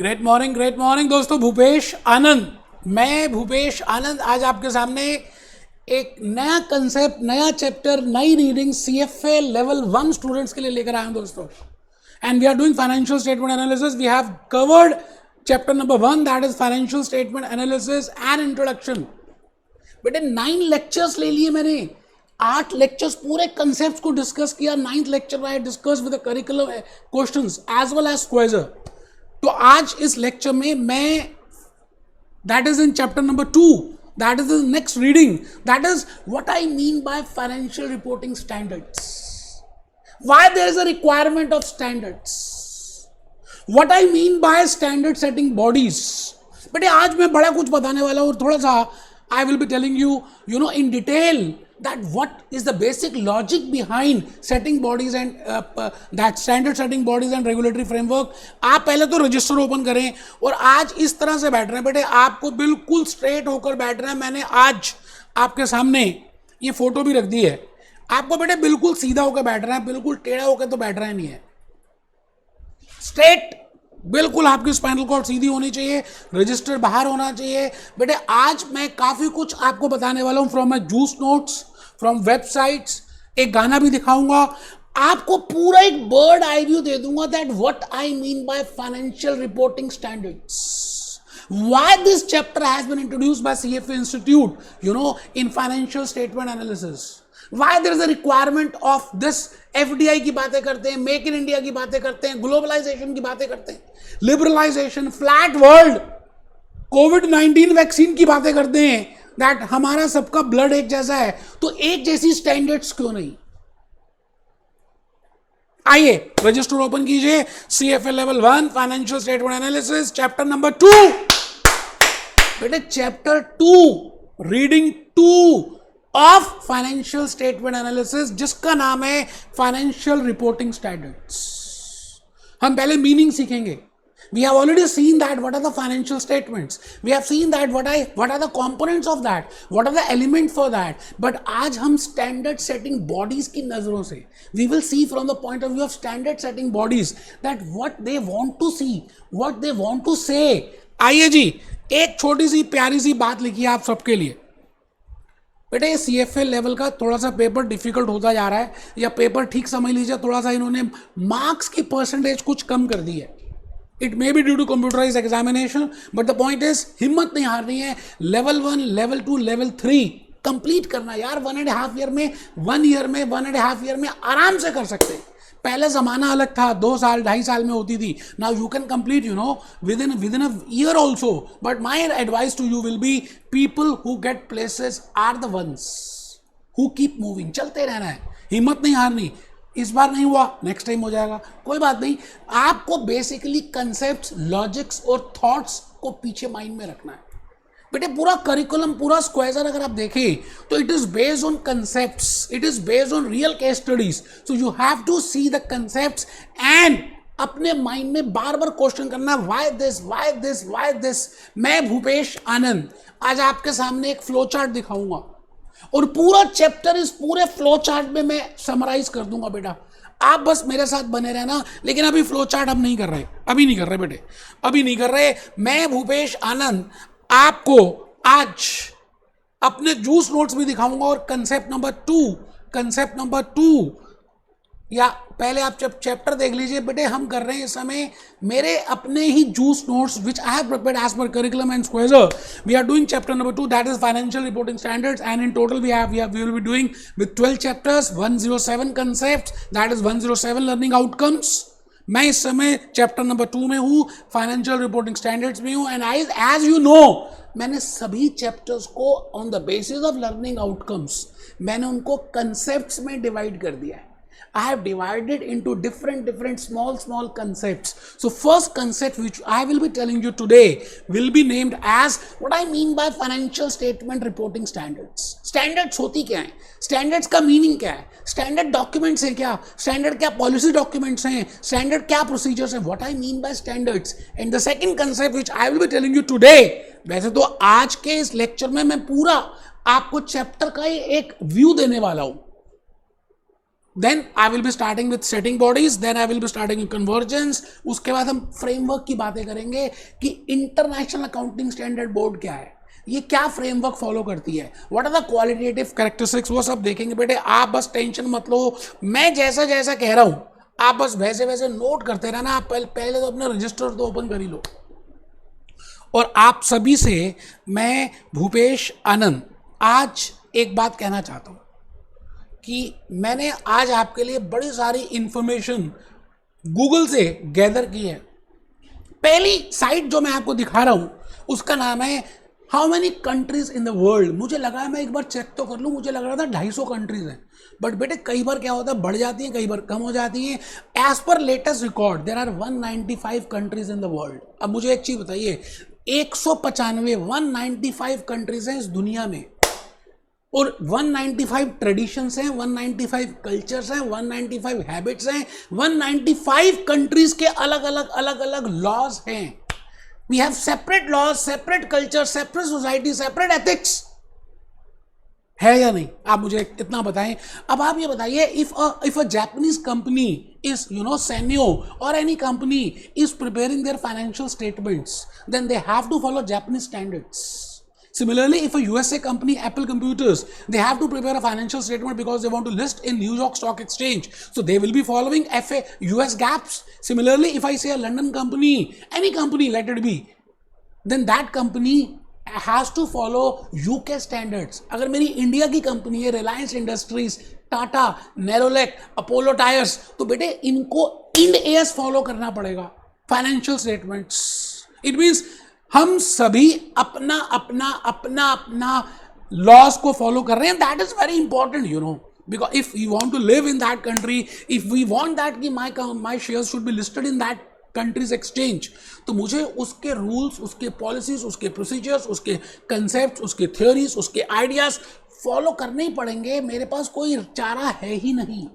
Great morning दोस्तों। भूपेश आनंद, मैं भूपेश आनंद आज आपके सामने एक नया कंसेप्ट, नया चैप्टर, नई रीडिंग CFA लेवल 1 स्टूडेंट्स के लिए लेकर आए हैं दोस्तों। And we are doing financial statement analysis. We have covered chapter number 1, that is financial statement analysis and introduction. बेटे 9 लेक्चर्स ले लिए मैंने, 8 लेक्चर्स पूरे कंसेप्ट को डिस्कस किया। 9th lecture I discuss with the curriculum questions as well as quizzer. तो आज इस लेक्चर में मैं, that is in chapter number 2, that is the next reading, that is what I mean by financial reporting standards, why there is a requirement of standards, what I mean by standard setting bodies. बेटे आज मैं बड़ा कुछ बताने वाला हूं और थोड़ा सा I will be telling you, in detail that what is the basic logic behind setting bodies and that standard setting bodies and regulatory framework। आप पहले तो रजिस्टर ओपन करें और आज इस तरह से बैठ रहे हैं बेटे, आपको बिल्कुल स्ट्रेट होकर बैठ रहे हैं। मैंने आज आपके सामने ये फोटो भी रख दी है। आपको बेटे बिल्कुल सीधा होकर बैठ रहे हैं, बिल्कुल टेढ़ा होकर तो बैठ रहा है नहीं है, स्ट्रेट, बिल्कुल आपकी स्पाइनल कॉर्ड सीधी होनी चाहिए, रजिस्टर बाहर होना चाहिए। बेटे आज मैं काफी कुछ आपको बताने वाला हूं from my juice notes, from websites, एक गाना भी दिखाऊंगा आपको, पूरा एक बर्ड आई व्यू दे दूंगा that what I mean by financial reporting standards, why this chapter has been introduced by CFA Institute in financial statement analysis, why there is a requirement of this। FDI की बातें करते हैं, make in India की बातें करते हैं, globalisation की बातें करते हैं, लिबरलाइजेशन, फ्लैट वर्ल्ड, कोविड-19 वैक्सीन की बातें करते हैं, दैट हमारा सबका ब्लड एक जैसा है, तो एक जैसी स्टैंडर्ड्स क्यों नहीं। आइए रजिस्टर ओपन कीजिए, CFA level 1 financial statement analysis chapter number 2। बेटे chapter 2 reading 2 of financial statement analysis, जिसका नाम है फाइनेंशियल रिपोर्टिंग स्टैंडर्ड्स। हम पहले मीनिंग सीखेंगे। We have already seen that what are the financial statements, we have seen that what are the components of that, what are the elements for that, but आज हम standard setting bodies की नजरों से we will see from the point of view of standard setting bodies that what they want to see, what they want to say। आइए जी, एक छोटी सी प्यारी सी बात लिखी है आप सबके लिए। बेटे ये CFA लेवल का थोड़ा सा पेपर डिफिकल्ट होता जा रहा है, या पेपर ठीक समझ लीजिए, थोड़ा सा इन्होंने मार्क्स की परसेंटेज कुछ कम कर दी है। It may be due to computerize examination, but the point is हिम्मत नहीं हारनी है। लेवल 1, लेवल 2, लेवल 3 कंप्लीट करना यार। 1.5 ईयर में, 1 ईयर में, 1.5 ईयर में आराम से कर सकते हैं। पहले जमाना अलग था, 2 साल 2.5 साल में होती थी। Now you can complete within a year also. But my advice to you will be, people who get places are the ones who keep moving. चलते रहना है, हिम्मत नहीं हारनी। इस बार नहीं हुआ, नेक्स्ट टाइम हो जाएगा, कोई बात नहीं। आपको बेसिकली कंसेप्ट्स, लॉजिक्स और थॉट्स को पीछे माइंड में रखना है। बेटे पूरा करिकुलम, पूरा स्क्वायर अगर आप देखें तो it is based on concepts, it is based on real case studies. So you have to see the concepts and अपने माइंड में बार बार क्वेश्चन करना, why this, why this, why this. मैं भूपेश आनंद आज आपके सामने एक फ्लो चार्ट दिखाऊंगा और पूरा चैप्टर इस पूरे फ्लो चार्ट में मैं समराइज कर दूंगा। बेटा आप बस मेरे साथ बने रहना, लेकिन अभी फ्लो चार्ट हम नहीं कर रहे, अभी नहीं कर रहे बेटे, अभी नहीं कर रहे। मैं भूपेश आनंद आपको आज अपने जूस नोट्स भी दिखाऊंगा और कंसेप्ट नंबर 2 या पहले आप चैप्टर देख लीजिए। बेटे हम कर रहे हैं इस समय मेरे अपने ही जूस notes which I have prepared as per curriculum and quizzer. We are doing chapter number 2, that is financial reporting standards, and in total we will be doing with 12 chapters, 107 concepts, that is 107 learning outcomes. मैं इस समय chapter number 2 में हूँ, financial reporting standards में हूँ। And as you know, मैंने सभी chapters को on the basis of learning outcomes मैंने उनको कंसेप्ट्स में डिवाइड कर दिया है। I have divided into different small concepts. So first concept which I will be telling you today will be named as what I mean by financial statement reporting standards. Standards होती क्या है? Standards का meaning क्या है? Standard documents है क्या? Standard क्या policy documents हैं? Standard क्या procedures हैं? What I mean by standards. And the second concept which I will be telling you today, वैसे तो आज के इस लेक्चर में मैं पूरा आपको चैप्टर का एक व्यू देने वाला हूँ, then I will be starting with setting bodies, then I will be starting convergence, उसके बाद हम फ्रेमवर्क की बातें करेंगे कि इंटरनेशनल अकाउंटिंग स्टैंडर्ड बोर्ड क्या है, ये क्या फ्रेमवर्क फॉलो करती है, what are the qualitative characteristics, वो सब देखेंगे बेटे। आप बस टेंशन मत लो, मैं जैसा जैसा कह रहा हूं आप बस वैसे वैसे नोट करते रहना। आप पहले तो अपना रजिस्टर तो ओपन कर ही लो। और आप सभी से मैं भूपेश आनंद आज एक बात कहना चाहता हूं कि मैंने आज आपके लिए बड़ी सारी इंफॉर्मेशन गूगल से गैदर की है। पहली साइट जो मैं आपको दिखा रहा हूं उसका नाम है how many countries in the world. मुझे लगा मैं एक बार चेक तो कर लूं, मुझे लग रहा था 250 कंट्रीज हैं, बट बेटे कई बार क्या होता है बढ़ जाती हैं, कई बार कम हो जाती हैं। As per latest record there are 195 countries in the world. अब मुझे एक चीज बताइए, 195 कंट्रीज हैं इस दुनिया में, और 195 ट्रेडिशंस हैं, 195 कल्चर्स हैं, 195 हैबिट्स हैं, 195 कंट्रीज के अलग अलग अलग अलग लॉज हैं। We have separate laws, separate culture, separate society, separate ethics, है या नहीं? आप मुझे इतना बताएं। अब आप ये बताइए, if a Japanese company is Sanyo or any company is preparing their financial statements, then they have to follow Japanese standards. Similarly, if a USA company, Apple Computers, they have to prepare a financial statement because they want to list in New York Stock Exchange, so they will be following US GAAPs. Similarly, if I say a London company, any company let it be, then that company has to follow UK standards. अगर मेरी India की company है Reliance industries, Tata, Nerolac, Apollo tyres, तो बेटे इनको Ind AS follow करना पड़ेगा financial statements. It means हम सभी अपना अपना अपना अपना लॉज को फॉलो कर रहे हैं। That is very important because if we want to live in that country, if we want that कि my shares should be listed in that country's exchange, तो मुझे उसके रूल्स, उसके पॉलिसीज, उसके प्रोसीजर्स, उसके कंसेप्ट, उसके थ्योरीज, उसके ideas follow करने ही पड़ेंगे। मेरे पास कोई चारा है ही नहीं।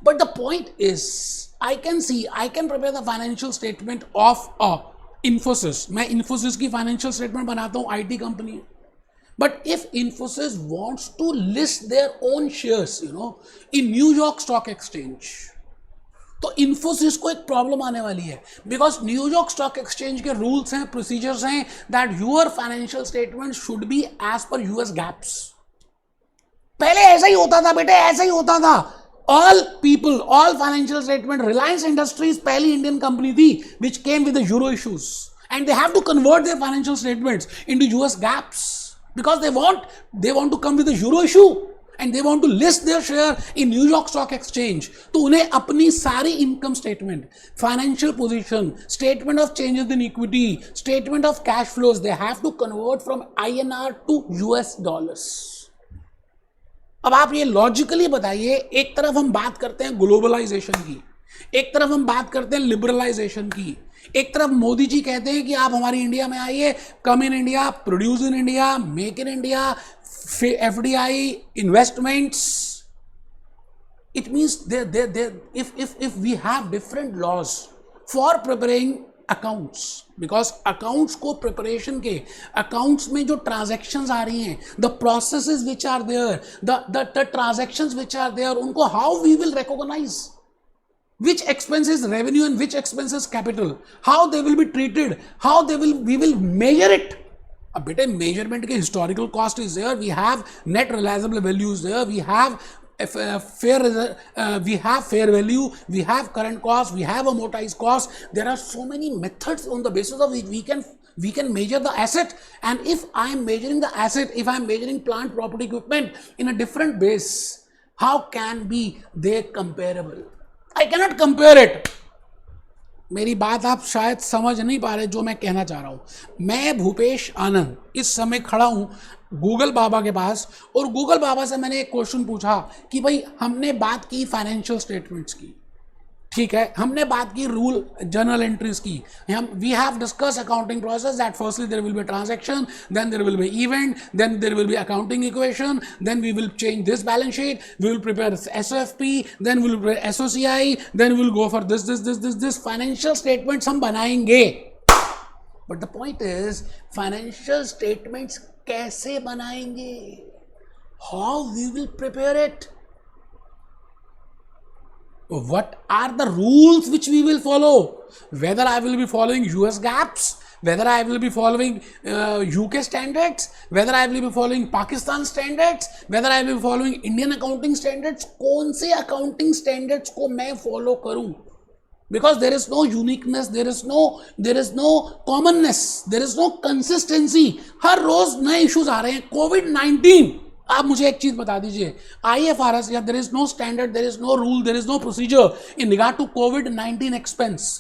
But the point is I can prepare the financial statement of Infosys. मैं इन्फोसिस की फाइनेंशियल स्टेटमेंट बनाता हूँ, IT company. But if Infosys wants to list their own shares, in New York Stock Exchange, तो Infosys को एक प्रॉब्लम आने वाली है, because New York Stock Exchange के रूल्स हैं, प्रोसीजर्स हैं, that your financial statement should be as per US GAAPs. पहले ऐसा ही होता था बेटे, ऐसा ही होता था। All people, all financial statement, Reliance Industries पहली इंडियन कंपनी थी which came with the euro issues, and they have to convert their financial statements into US GAAPs because they want to come with a euro issue and they want to list their share in New York Stock Exchange. तो उन्हें अपनी सारी income statement, financial position, statement of changes in equity, statement of cash flows, they have to convert from INR to US dollars. अब आप ये logically बताइए, एक तरफ हम बात करते हैं ग्लोबलाइजेशन की, एक तरफ हम बात करते हैं लिबरलाइजेशन की, एक तरफ मोदी जी कहते हैं कि आप हमारी इंडिया में आइए, come in India, produce in India, make in India, FDI, investments. It means if we have different laws for preparing accounts, because accounts को preparation के, accounts में जो transactions आ रही हैं, the processes which are there, the transactions which are there, उनको how we will recognize which expenses revenue and which expenses capital, how they will be treated, how we will measure it. अब बेटे measurement के historical cost is there, we have net realizable values there, we have fair value, we have current cost, we have amortized cost. There are so many methods on the basis of which we can measure the asset. And if I am measuring the asset, if I am measuring plant, property, equipment in a different base, how can be they comparable? I cannot compare it. मेरी बात आप शायद समझ नहीं पा रहे जो मैं कहना चाह रहा हूं। मैं भूपेश आनंद इस समय खड़ा हूं गूगल बाबा के पास, और गूगल बाबा से मैंने एक क्वेश्चन पूछा कि भाई हमने बात की फाइनेंशियल स्टेटमेंट्स की, ठीक है, हमने बात की रूल जर्नल एंट्रीज की, we have discuss accounting process that firstly there will be transaction, then there will be event, then there will be accounting equation, then we will change this balance sheet, we will prepare SOFP, then we will prepare SOCI, then we will go for this financial statements हम बनाएंगे। But the point is financial statements कैसे बनाएंगे, how we will prepare it, what are the rules which we will follow, whether I will be following US gaps, whether I will be following UK standards, whether I will be following Pakistan standards, whether I will be following Indian accounting standards, कौन से accounting standards को मैं follow करूं? Because there is no uniqueness, there is no commonness, there is no consistency. हर रोज नए issues आ रहे हैं. COVID-19, आप मुझे एक चीज बता दीजिए, IFRS, या there is no standard, there is no rule, there is no procedure in regard to COVID-19 expense.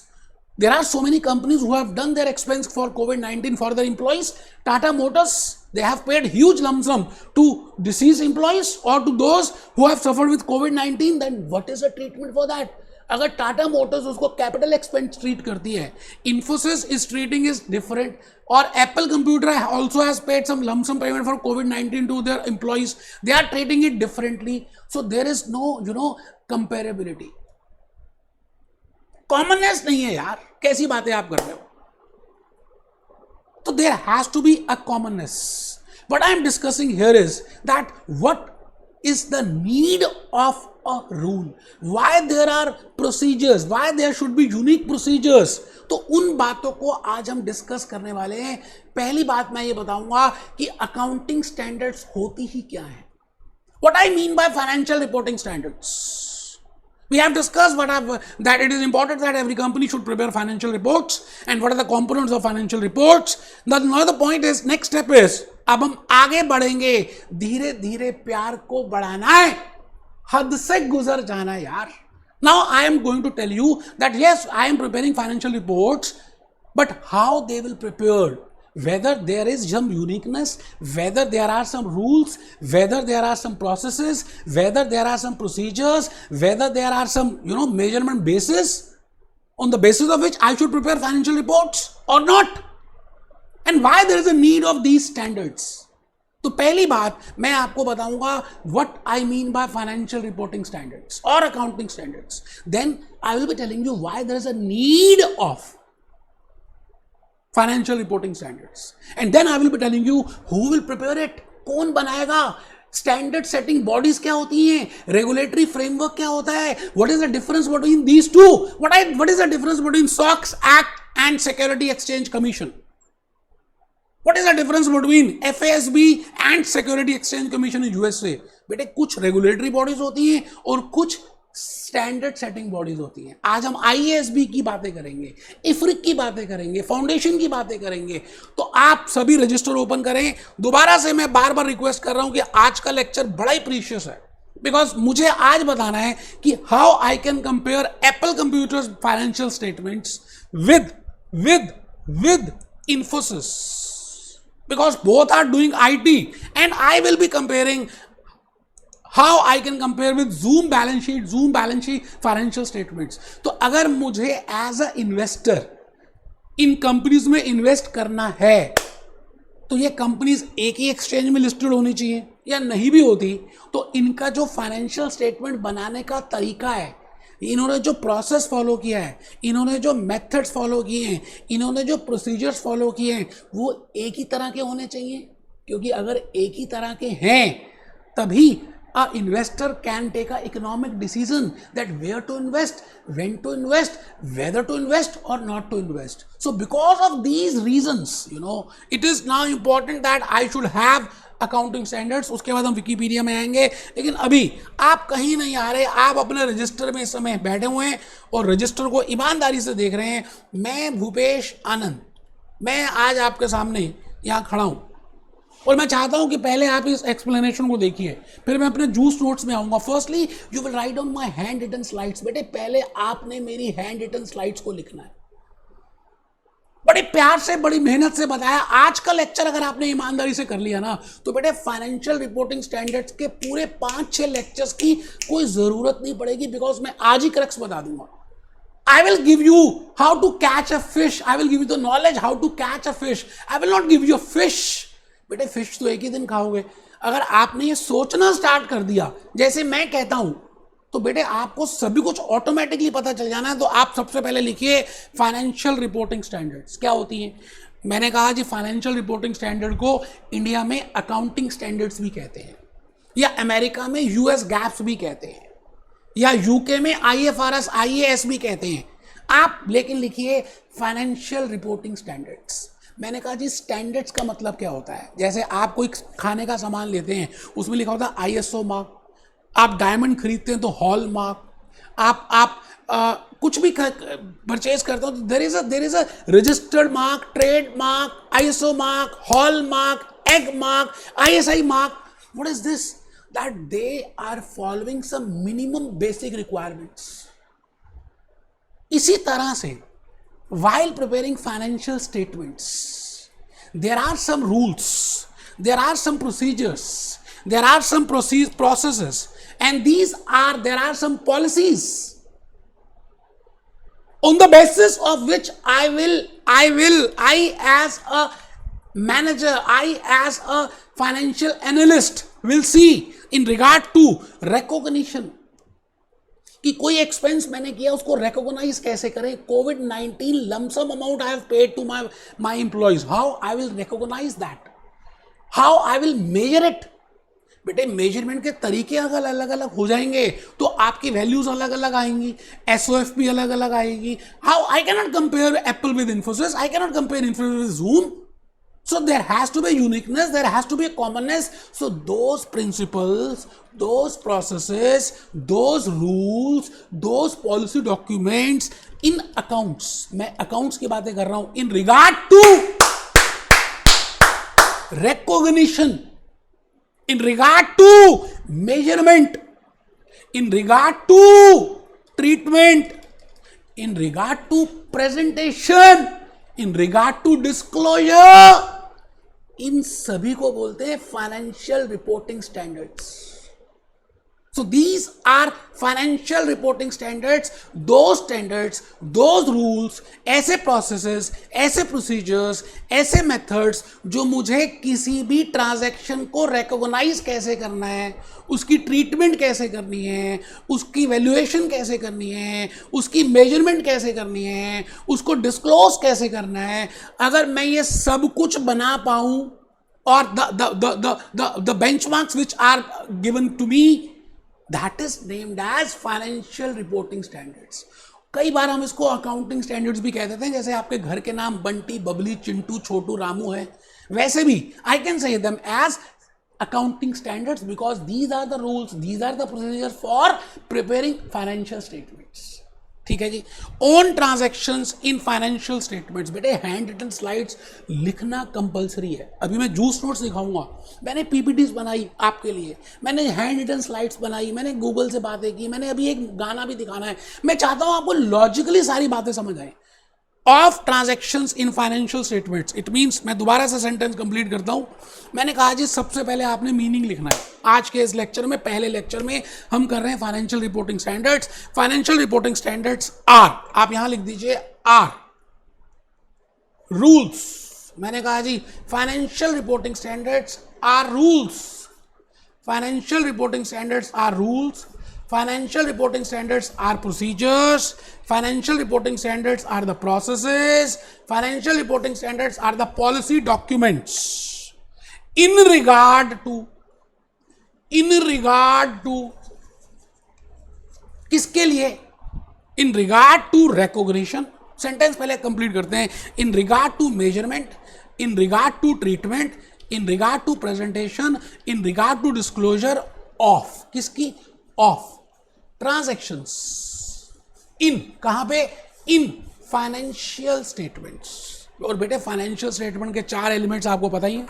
There are so many companies who have done their expense for COVID-19 for their employees. Tata Motors, they have paid huge lump sum to deceased employees or to those who have suffered with COVID-19. Then what is the treatment for that? अगर टाटा मोटर्स उसको capital expense treat करती है, Infosys is treating is different, और Apple computer also has paid some lump sum payment for कोविड-19 to their employees, they are treating it differently. So there is no comparability. Commonness नहीं है यार, कैसी बातें आप कर रहे हो? तो there has to be a commonness. What I am discussing here is that what is the need of a rule, why there are procedures, why there should be unique procedures. तो उन बातों को आज हम डिस्कस करने वाले हैं. पहली बात मैं ये बताऊंगा कि अकाउंटिंग स्टैंडर्ड्स होती ही क्या है. What I mean by financial reporting standards, we have discussed that it is important that every company should prepare financial reports and what are the components of financial reports. Now the point is, next step is, अब हम आगे बढ़ेंगे. धीरे धीरे प्यार को बढ़ाना है, हद से गुजर जाना है यार. Now I am going to tell you that yes, I am preparing financial reports, but how they will prepare, whether there is some uniqueness, whether there are some rules, whether there are some processes, whether there are some procedures, whether there are some measurement basis on the basis of which I should prepare financial reports or not, and why there is a need of these standards. तो पहली बात मैं आपको बताऊंगा what I mean by financial reporting standards or accounting standards. Then I will be telling you why there is a need of financial reporting standards, and then I will be telling you who will prepare it, कौन बनाएगा, standard setting bodies क्या होती हैं, regulatory framework क्या होता है, what is the difference between these two, what is the difference between socks act and security exchange commission, what is the difference between FASB and security exchange commission in USA. बेटे कुछ regulatory bodies होती हैं और कुछ standard setting bodies होती हैं. आज हम IASB की बातें करेंगे, IFRIC की बातें करेंगे, फाउंडेशन की बातें करेंगे. तो आप सभी रजिस्टर ओपन करें. दोबारा से मैं बार बार रिक्वेस्ट कर रहा हूं कि आज का लेक्चर बड़ा ही प्रीशियस है, बिकॉज मुझे आज बताना है कि how I can compare Apple computers financial statements with Infosys, because both are doing IT, and I will be comparing how I can compare with Zoom balance sheet financial statements. तो अगर मुझे as a investor in companies में invest करना है, तो ये companies एक ही exchange में लिस्टेड होनी चाहिए, या नहीं भी होती तो इनका जो फाइनेंशियल स्टेटमेंट बनाने का तरीका है, इन्होंने जो प्रोसेस फॉलो किया है, इन्होंने जो मेथड्स फॉलो किए हैं, इन्होंने जो प्रोसीजर्स फॉलो किए हैं, वो एक ही तरह के होने चाहिए. क्योंकि अगर एक ही तरह के हैं तभी a investor can take a economic decision that where to invest, when to invest, whether to invest or not to invest. So because of these reasons, it is now important that I should have accounting standards. उसके बाद हम Wikipedia में आएंगे, लेकिन अभी आप कहीं नहीं आ रहे, आप अपने रजिस्टर में इस समय बैठे हुए हैं और रजिस्टर को ईमानदारी से देख रहे हैं. मैं भूपेश आनंद, मैं आज आपके सामने यहाँ खड़ा हूँ और मैं चाहता हूं कि पहले आप इस एक्सप्लेनेशन को देखिए, फिर मैं अपने जूस नोट्स में आऊंगा. Firstly you will write on my hand written slides. बेटे पहले आपने मेरी हैंड रिटन स्लाइड्स को लिखना है. बड़े प्यार से, बड़ी मेहनत से बताया. आज का लेक्चर अगर आपने ईमानदारी से कर लिया ना, तो बेटे फाइनेंशियल रिपोर्टिंग स्टैंडर्ड्स के पूरे 5-6 लेक्चर्स की कोई जरूरत नहीं पड़ेगी, बिकॉज मैं आज ही क्रक्स बता दूंगा. I will give you how to catch a fish. I will give you the knowledge how to catch a fish. I will not give you a fish. बेटे फिश तो एक ही दिन खाओगे. अगर आपने ये सोचना स्टार्ट कर दिया जैसे मैं कहता हूं, तो बेटे आपको सभी कुछ ऑटोमेटिकली पता चल जाना है. तो आप सबसे पहले लिखिए फाइनेंशियल रिपोर्टिंग स्टैंडर्ड्स क्या होती हैं. मैंने कहा जी फाइनेंशियल रिपोर्टिंग स्टैंडर्ड को इंडिया में अकाउंटिंग स्टैंडर्ड्स भी कहते हैं, या अमेरिका में US गैप्स भी कहते हैं. या यूके में IFRS IAS भी कहते हैं आप, लेकिन लिखिए फाइनेंशियल रिपोर्टिंग स्टैंडर्ड्स। मैंने कहा जी स्टैंडर्ड्स का मतलब क्या होता है? जैसे आप कोई खाने का सामान लेते हैं, उसमें लिखा होता है ISO मार्क, आप डायमंड खरीदते हैं तो हॉल मार्क, आप कुछ भी परचेज करते हो तो there is a registered mark, trademark, ISO mark, hallmark, Agmark, ISI mark. What is this? That they are following some minimum basic requirements. इसी तरह से while preparing financial statements there are some rules, there are some procedures, there are some processes, and there are some policies on the basis of which I as a manager, I as a financial analyst will see in regard to recognition कि कोई expense मैंने किया उसको recognise कैसे करें। कोविड-19 lump sum amount I have paid to my employees, how I will recognise that, how I will measure it. बेटे measurement के तरीके अगर अलग अलग हो जाएंगे तो आपकी वैल्यूज अलग अलग आएंगी, SOF भी अलग अलग आएगी। How I can not compare Apple with Infosys, I can not compare Infosys with zoom. So there has to be uniqueness, there has to be a commonness. So those principles, those processes, those rules, those policy documents in accounts, मैं accounts की बातें कर रहा हूं, in regard to recognition, in regard to measurement, in regard to treatment, in regard to presentation, in regard to disclosure, इन सभी को बोलते हैं financial reporting standards. So these are financial reporting standards, those rules, ऐसे processes, ऐसे procedures, ऐसे methods जो मुझे किसी भी transaction को recognize कैसे करना है, उसकी treatment कैसे करनी है, उसकी valuation कैसे करनी है, उसकी measurement कैसे करनी है, उसको disclose कैसे करना है। अगर मैं ये सब कुछ बना पाऊँ और the benchmarks which are given to me, that is named as financial reporting standards. कई बार हम इसको अकाउंटिंग स्टैंडर्ड्स भी कह देते हैं, जैसे आपके घर के नाम बंटी, बबली, चिंटू, छोटू, रामू है, वैसे भी I can say them as accounting standards because these are the rules, these are the procedures for preparing financial statements. ठीक है जी। On transactions in financial statements, बेटे हैंड रिटन स्लाइड्स लिखना कंपलसरी है। अभी मैं जूस नोट्स दिखाऊंगा, मैंने PPTs बनाई आपके लिए, मैंने हैंड रिटन स्लाइड्स बनाई, मैंने गूगल से बातें की, मैंने अभी एक गाना भी दिखाना है। मैं चाहता हूं आपको लॉजिकली सारी बातें समझ आए। Of transactions in financial statements, it means, मैं दोबारा से सेंटेंस कंप्लीट करता हूं। मैंने कहा जी सबसे पहले आपने मीनिंग लिखना है। आज के इस लेक्चर में, पहले लेक्चर में हम कर रहे हैं financial reporting standards. Financial reporting standards are, आप यहां लिख दीजिए आर रूल्स। मैंने कहा जी financial reporting standards are rules, financial reporting standards are rules, financial reporting standards are procedures, financial reporting standards are the processes, financial reporting standards are the policy documents in regard to किसके लिए? in regard to recognition। Sentence पहले complete करते हैं। in regard to measurement, in regard to treatment, in regard to presentation, in regard to disclosure of, किसकी? of transactions इन, कहां पे? इन financial statements. और बेटे फाइनेंशियल स्टेटमेंट के 4 एलिमेंट्स आपको पता ही है।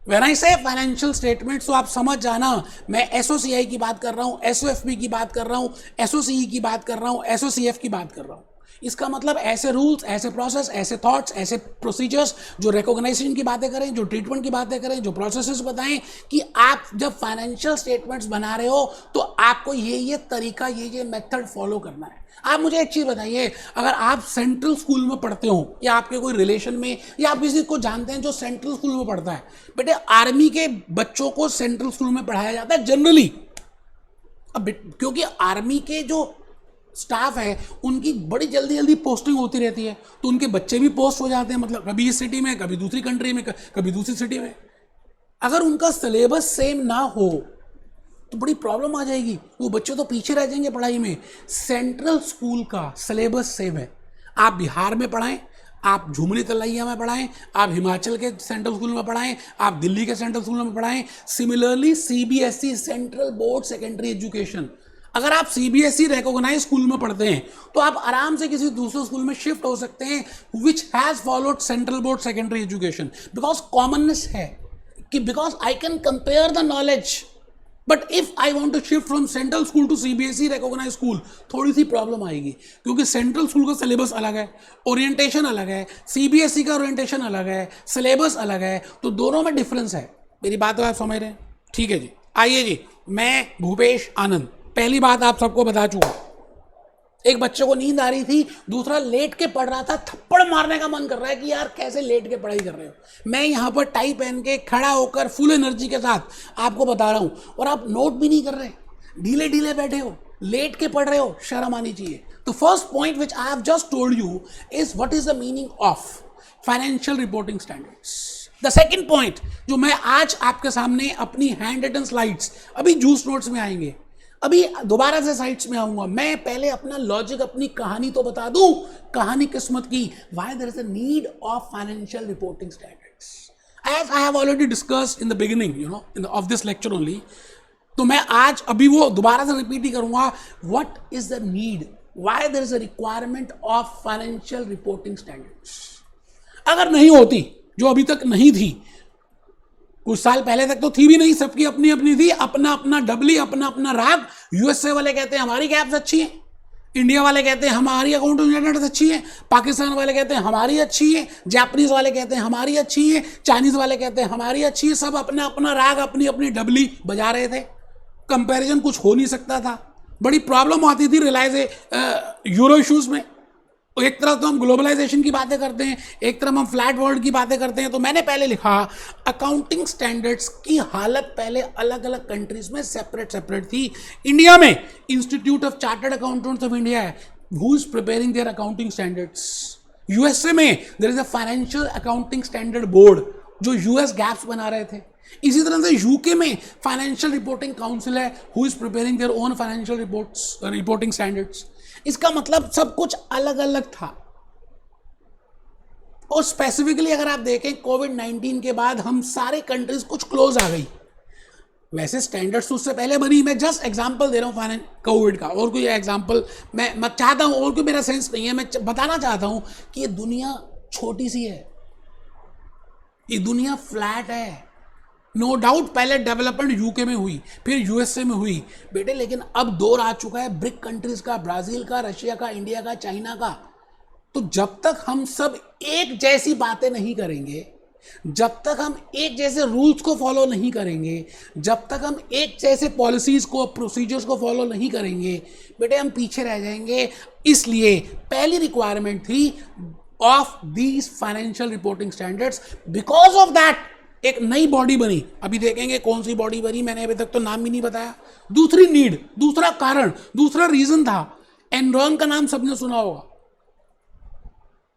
व्हेन आई से फाइनेंशियल स्टेटमेंट्स तो आप समझ जाना, मैं SOCI की बात कर रहा हूं, SOFB की बात कर रहा हूं, SOCE की बात कर रहा हूं, SOCF की बात कर रहा हूं। इसका मतलब ऐसे रूल्स, ऐसे प्रोसेस, ऐसे थॉट्स, ऐसे प्रोसीजर्स जो रिकॉग्नाइजेशन की बातें करें, जो ट्रीटमेंट की बातें करें, जो प्रोसेसेस बताएं कि आप जब फाइनेंशियल स्टेटमेंट्स बना रहे हो तो आपको ये तरीका, ये मेथड फॉलो करना है। आप मुझे एक चीज़ बताइए, अगर आप सेंट्रल स्कूल में पढ़ते हो या आपके कोई रिलेशन में या आप किसी को जानते हैं जो सेंट्रल स्कूल में पढ़ता है, बेटे आर्मी के बच्चों को सेंट्रल स्कूल में पढ़ाया जाता है जनरली। अब क्योंकि आर्मी के जो स्टाफ है उनकी बड़ी जल्दी जल्दी पोस्टिंग होती रहती है, तो उनके बच्चे भी पोस्ट हो जाते हैं, मतलब कभी इस सिटी में, कभी दूसरी कंट्री में, कभी दूसरी सिटी में। अगर उनका सिलेबस सेम ना हो तो बड़ी प्रॉब्लम आ जाएगी, वो बच्चे तो पीछे रह जाएंगे पढ़ाई में। सेंट्रल स्कूल का सिलेबस सेम है, आप बिहार में पढ़ाएं, आप झुमरी तलैया में पढ़ाएं, आप हिमाचल के सेंट्रल स्कूल में पढ़ाएं, आप दिल्ली के सेंट्रल स्कूल में पढ़ाएं। Similarly CBSE central board secondary education, अगर आप सीबीएसई रिकॉग्नाइज स्कूल में पढ़ते हैं तो आप आराम से किसी दूसरे स्कूल में शिफ्ट हो सकते हैं which has followed central board secondary education, because commonness है कि because I can compare the knowledge. But if I want to shift from central school to CBSE recognize school, थोड़ी सी प्रॉब्लम आएगी, क्योंकि सेंट्रल स्कूल का syllabus अलग है, orientation अलग है, सीबीएसई का ओरिएंटेशन अलग है, सिलेबस अलग है, तो दोनों में डिफरेंस है। मेरी बात तो आप समझ रहे हैं? ठीक है जी, आइए जी, मैं भूपेश आनंद पहली बात आप सबको बता चुका। एक बच्चे को नींद आ रही थी, दूसरा लेट के पढ़ रहा था, थप्पड़ मारने का मन कर रहा है कि यार कैसे लेट के पढ़ाई कर रहे हो। मैं यहाँ पर टाई पहन के खड़ा होकर फुल एनर्जी के साथ आपको बता रहा हूँ और आप नोट भी नहीं कर रहे, ढीले ढीले बैठे हो, लेट के पढ़ रहे हो, शर्म आनी चाहिए। तो first point which I have just told you is what is the meaning of financial reporting standards. The second point जो मैं आज आपके सामने अपनी हैंड रिटन स्लाइड्स, अभी जूस नोट्स में आएंगे, अभी दोबारा से साइट्स में आऊंगा, मैं पहले अपना लॉजिक, अपनी कहानी तो बता दूं, कहानी किस्मत की, why there is a need of financial reporting standards, as I have already discussed in the beginning you know of this lecture only. तो मैं आज अभी वो दोबारा से रिपीट ही करूंगा, what is the need, why there is a requirement of financial reporting standards. अगर नहीं होती, जो अभी तक नहीं थी, कुछ साल पहले तक तो थी भी नहीं, सबकी अपनी अपनी थी, अपना अपना डबली, अपना अपना राग। यूएसए वाले कहते हैं हमारी गैप्स अच्छी है, इंडिया वाले कहते हैं हमारी अकाउंटिंग स्टैंडर्ड्स अच्छी है, पाकिस्तान वाले कहते हैं हमारी अच्छी है, जापानीज वाले कहते हैं हमारी अच्छी है, चाइनीज वाले कहते हैं हमारी अच्छी है। सब अपना अपना राग, अपनी अपनी डबली बजा रहे थे, कंपैरिजन कुछ हो नहीं सकता था, बड़ी प्रॉब्लम आती थी रिलायंस यूरो इशूज में। एक तरफ तो हम ग्लोबलाइजेशन की बातें करते हैं, एक तरफ हम फ्लैट वर्ल्ड की बातें करते हैं। तो मैंने पहले लिखा अकाउंटिंग स्टैंडर्ड्स की हालत पहले अलग अलग कंट्रीज में सेपरेट सेपरेट थी। इंडिया में institute of chartered accountants of India है, who is preparing their accounting standards. USA में there is a financial accounting standard board जो यूएस गैप्स बना रहे थे। इसी तरह से यूके में फाइनेंशियल रिपोर्टिंग काउंसिल है, who is preparing their own financial reporting standards. इसका मतलब सब कुछ अलग अलग था। और स्पेसिफिकली अगर आप देखें कोविड-19 के बाद हम सारे कंट्रीज कुछ क्लोज आ गई। वैसे स्टैंडर्ड्स उससे पहले बनी, मैं जस्ट एग्जांपल दे रहा हूँ कोविड का, और कोई एग्जांपल मैं चाहता हूँ, और कोई मेरा सेंस नहीं है, मैं बताना चाहता हूँ कि ये दुनिया छोटी सी है, ये दुनिया फ्लैट है। नो डाउट पहले डेवलपमेंट यूके में हुई, फिर यूएसए में हुई बेटे, लेकिन अब दौर आ चुका है ब्रिक कंट्रीज का, ब्राजील का, रशिया का, इंडिया का, चाइना का। तो जब तक हम सब एक जैसी बातें नहीं करेंगे, जब तक हम एक जैसे रूल्स को फॉलो नहीं करेंगे, जब तक हम एक जैसे पॉलिसीज को, प्रोसीजर्स को फॉलो नहीं करेंगे बेटे, हम पीछे रह जाएंगे। इसलिए पहली रिक्वायरमेंट थी of these financial reporting standards. Because of that एक नई बॉडी बनी, अभी देखेंगे कौन सी बॉडी बनी, मैंने अभी तक तो नाम भी नहीं बताया। दूसरी नीड, दूसरा कारण, दूसरा रीजन था, एनरॉन का नाम सबने सुना होगा,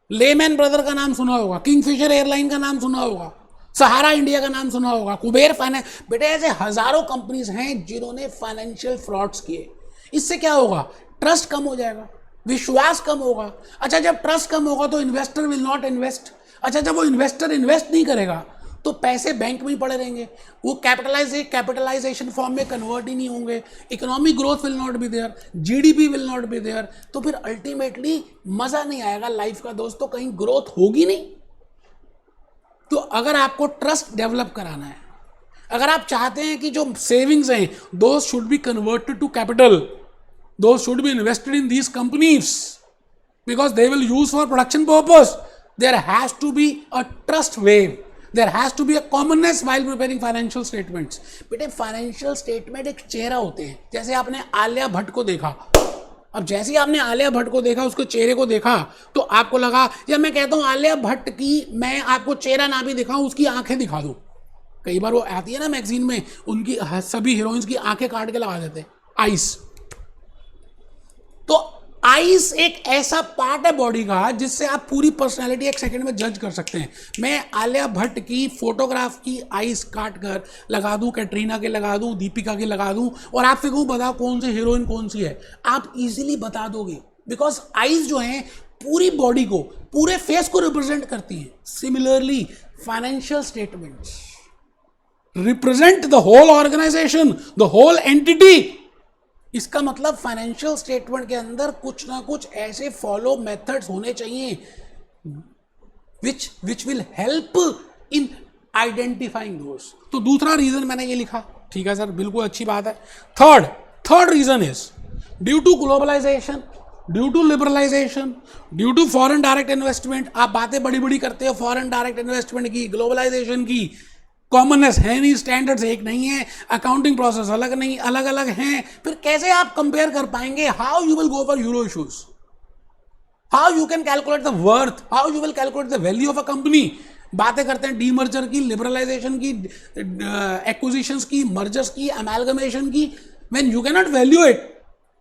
लेमैन ब्रदर का नाम सुना होगा, किंगफिशर एयरलाइन का नाम सुना होगा, सहारा इंडिया का नाम सुना होगा, कुबेर फाइनेंस। बेटे ऐसे हजारों कंपनीज हैं जिन्होंने फाइनेंशियल फ्रॉड्स किए। इससे क्या होगा, ट्रस्ट कम हो जाएगा, विश्वास कम होगा। अच्छा, जब ट्रस्ट कम होगा तो इन्वेस्टर विल नॉट इन्वेस्ट। अच्छा, जब वो इन्वेस्टर इन्वेस्ट नहीं करेगा तो पैसे बैंक में ही पड़े रहेंगे, वो कैपिटलाइजेशन फॉर्म में कन्वर्ट ही नहीं होंगे, economic growth will not be there, GDP will not be there. तो फिर अल्टीमेटली मजा नहीं आएगा लाइफ का दोस्तों, कहीं ग्रोथ होगी नहीं। तो अगर आपको ट्रस्ट डेवलप कराना है, अगर आप चाहते हैं कि जो सेविंग्स हैं those should be converted to capital, those should be invested in these companies because they will use for production purpose, there has to be a trust wave, there has to be a commonness while preparing financial statements। बेटे financial statement एक चेहरा होते हैं, जैसे आपने आलिया भट्ट को देखा। अब जैसे ही आपने आलिया भट्ट को देखा, उसके चेहरे को देखा, तो आपको लगा, या मैं कहता हूँ आलिया भट्ट की मैं आपको चेहरा ना भी दिखाऊं, उसकी आंखें दिखा दूं। कई बार वो आती है ना मैगजीन में, उनकी सभी हीरोइंस की आंखें काट के लगा देते हैं, आइस। तो आईज एक ऐसा पार्ट है बॉडी का जिससे आप पूरी पर्सनालिटी एक सेकंड में जज कर सकते हैं। मैं आलिया भट्ट की फोटोग्राफ की आईज काट कर लगा दूं, कैटरीना के लगा दूं, दीपिका के लगा दूं और आपसे कहूं बताओ कौन सी हीरोइन कौन सी है, आप इजीली बता दोगे, बिकॉज आईज जो हैं पूरी बॉडी को, पूरे फेस को रिप्रेजेंट करती हैं। Similarly financial statements represent the whole organization, the whole entity. इसका मतलब फाइनेंशियल स्टेटमेंट के अंदर कुछ ना कुछ ऐसे फॉलो मेथड्स होने चाहिए which will help in identifying those. तो दूसरा रीजन मैंने ये लिखा, ठीक है सर, बिल्कुल अच्छी बात है। Third reason is due to globalization, due to liberalization, due to foreign direct investment. आप बातें बड़ी बड़ी करते हो फॉरेन डायरेक्ट इन्वेस्टमेंट की, ग्लोबलाइजेशन की, कॉमननेस है नहीं, स्टैंडर्ड्स एक नहीं है, अकाउंटिंग प्रोसेस अलग नहीं, अलग अलग हैं, फिर कैसे आप कंपेयर कर पाएंगे? How you will go for euro issues, how you can calculate the worth, how you will calculate the value of a company. बातें करते हैं डीमर्जर की, लिबरलाइजेशन की, एक्विजिशंस की, मर्जर्स की, अमेलगमेशन की, when you can not value it,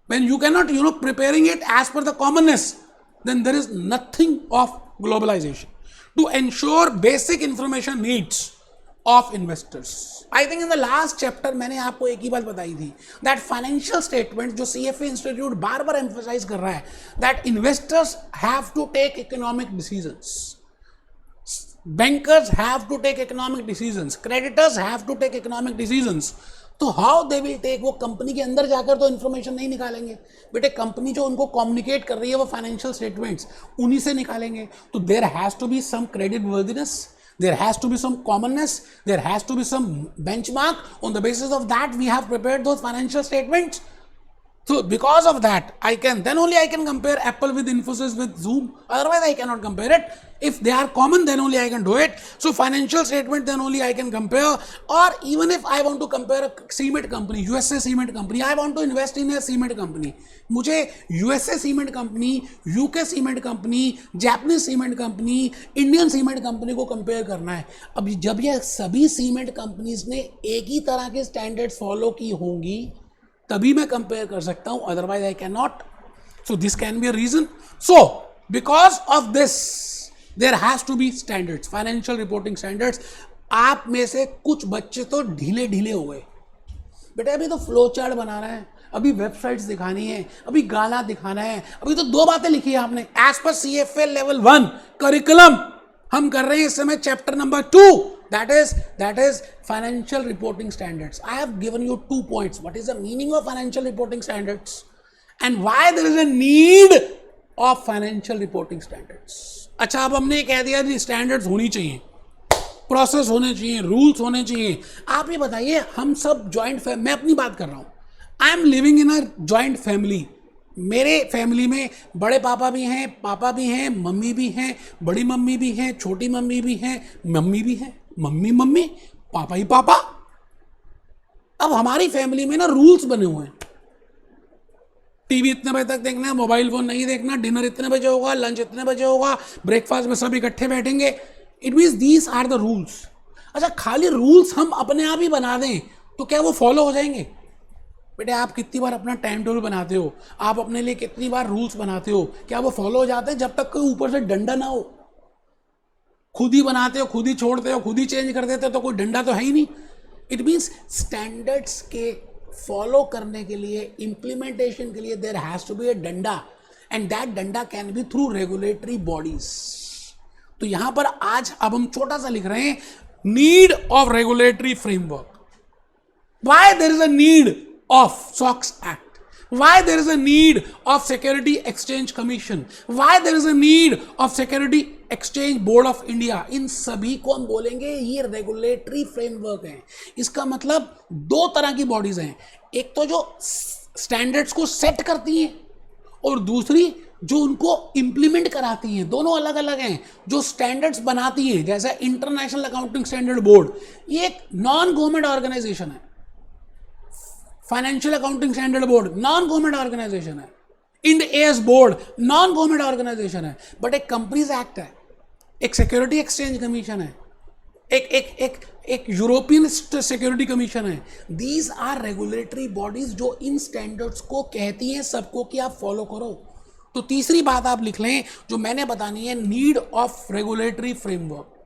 when you cannot preparing it as per the commonness, then there is nothing of globalization to ensure basic information needs of investors. I think in the last chapter मैंने आपको एक ही बात बताई थी, that financial statement जो CFA Institute बार बार emphasize कर रहा है, that investors have to take economic decisions, bankers have to take economic decisions, creditors have to take economic decisions. तो हाउ दे विल टेक, वो कंपनी के अंदर जाकर तो इन्फॉर्मेशन नहीं निकालेंगे बेटे, कंपनी जो उनको कम्युनिकेट कर रही है वो फाइनेंशियल स्टेटमेंट्स उन्हीं से निकालेंगे। तो there has to be some creditworthiness, there has to be some commonness, there has to be some benchmark, on the basis of that we have prepared those financial statements. So because of that, then only I can compare Apple with Infosys with Zoom. Otherwise, I cannot compare it. If they are common, then only I can do it. So financial statement, then only I can compare. Or even if I want to compare a cement company, USA cement company, I want to invest in a cement company. मुझे USA cement company, UK cement company, Japanese cement company, Indian cement company को compare करना है। अब जब ये सभी cement companies ने एक ही तरह के standards follow की होंगी तभी मैं कंपेयर कर सकता हूं, otherwise I can not. So this can be a reason. So because of this there has to be standards, financial reporting standards. आप में से कुछ बच्चे तो ढीले ढीले हो गए बेटा, अभी तो फ्लो चार्ट बनाना है, अभी वेबसाइट्स दिखानी है, अभी गाना दिखाना है, अभी तो 2 बातें लिखी है आपने। As per CFA level 1 curriculum हम कर रहे हैं इस समय chapter number 2, that is financial reporting standards. I have given you 2 points. What is the meaning of financial reporting standards and why there is a need of financial reporting standards. अच्छा, अब हमने कह दिया कि स्टैंडर्ड्स होनी चाहिए, process होने चाहिए, रूल्स होने चाहिए। आप ये बताइए, हम सब जॉइंट, मैं अपनी बात कर रहा हूँ, I am living in a joint family. मेरे फैमिली में बड़े पापा भी हैं, पापा भी हैं, मम्मी भी हैं, बड़ी मम्मी भी हैं, छोटी मम्मी भी हैं, मम्मी भी हैं, मम्मी मम्मी, पापा ही पापा। अब हमारी फैमिली में ना रूल्स बने हुए हैं, टीवी इतने बजे तक देखना है, मोबाइल फोन नहीं देखना, डिनर इतने बजे होगा, लंच इतने बजे होगा, ब्रेकफास्ट में सब इकट्ठे बैठेंगे। It means these are the rules. अच्छा, खाली रूल्स हम अपने आप ही बना दें तो क्या वो फॉलो हो जाएंगे? बेटे, आप कितनी बार अपना टाइम टेबल बनाते हो, आप अपने लिए कितनी बार रूल्स बनाते हो, क्या वो फॉलो हो जाते हैं? जब तक कोई ऊपर से डंडा ना हो। खुद ही बनाते हो, खुद ही छोड़ते हो, खुद ही चेंज कर देते हो, तो कोई डंडा तो है ही नहीं। इट मीन्स स्टैंडर्ड्स के फॉलो करने के लिए, इंप्लीमेंटेशन के लिए देयर हैज टू बी ए डंडा, एंड दैट डंडा can be through regulatory bodies. तो यहां पर आज अब हम छोटा सा लिख रहे हैं, need of regulatory framework. Why there is a need of SOX Act, why there is a need of Security Exchange Commission, why there is a need of Security Exchange Board of India। इन सभी को हम बोलेंगे ये regulatory framework है। इसका मतलब 2 तरह की बॉडीज हैं, एक तो जो स्टैंडर्ड्स को सेट करती हैं और दूसरी जो उनको इंप्लीमेंट कराती हैं। दोनों अलग अलग हैं। जो स्टैंडर्ड्स बनाती हैं, जैसे इंटरनेशनल अकाउंटिंग स्टैंडर्ड बोर्ड, ये एक नॉन गवर्नमेंट ऑर्गेनाइजेशन है। Financial accounting standard board non government organisation है। Ind AS board non government organisation है। बट एक कंपनीज एक्ट है, एक सिक्योरिटी एक्सचेंज कमीशन है, एक यूरोपियन सिक्योरिटी कमीशन है। दीज आर रेगुलेटरी बॉडीज जो इन स्टैंडर्ड्स को कहती हैं सबको कि आप फॉलो करो। तो तीसरी बात आप लिख लें जो मैंने बतानी है, नीड ऑफ रेगुलेटरी फ्रेमवर्क।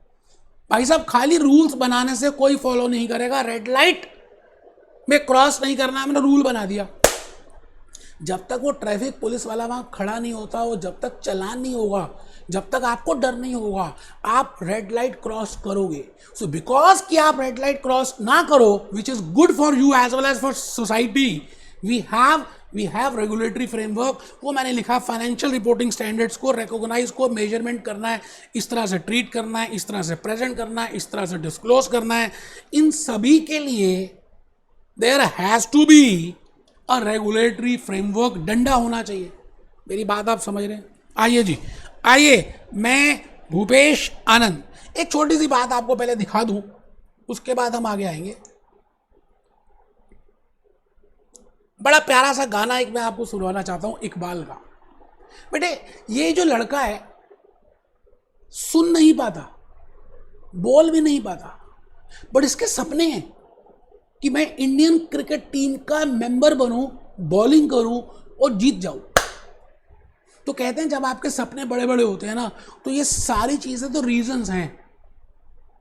भाई साहब खाली रूल्स बनाने से कोई फॉलो नहीं करेगा। रेड लाइट में क्रॉस नहीं करना है, मैंने रूल बना दिया, जब तक वो ट्रैफिक पुलिस वाला वहां खड़ा नहीं होता, वो जब तक चालान नहीं होगा, जब तक आपको डर नहीं होगा, आप रेड लाइट क्रॉस करोगे। सो बिकॉज कि आप रेड लाइट क्रॉस ना करो, which is good for you as well as for society, we have regulatory framework. वो मैंने लिखा, फाइनेंशियल रिपोर्टिंग स्टैंडर्ड्स को रिकॉग्नाइज को मेजरमेंट करना है, इस तरह से ट्रीट करना है, इस तरह से प्रेजेंट करना है, इस तरह से डिस्क्लोज करना है। इन सभी के लिए there has to be a regulatory framework, डंडा होना चाहिए। मेरी बात आप समझ रहे हैं? आइए जी, आइए, मैं भूपेश आनंद एक छोटी सी बात आपको पहले दिखा दूं, उसके बाद हम आगे आएंगे। बड़ा प्यारा सा गाना एक मैं आपको सुनवाना चाहता हूं, इकबाल का। बेटे ये जो लड़का है सुन नहीं पाता, बोल भी नहीं पाता, बट इसके सपने हैं कि मैं इंडियन क्रिकेट टीम का मेंबर बनूं, बॉलिंग करूं और जीत जाऊं। तो कहते हैं जब आपके सपने बड़े बड़े होते हैं ना, तो ये सारी चीजें तो रीजंस हैं।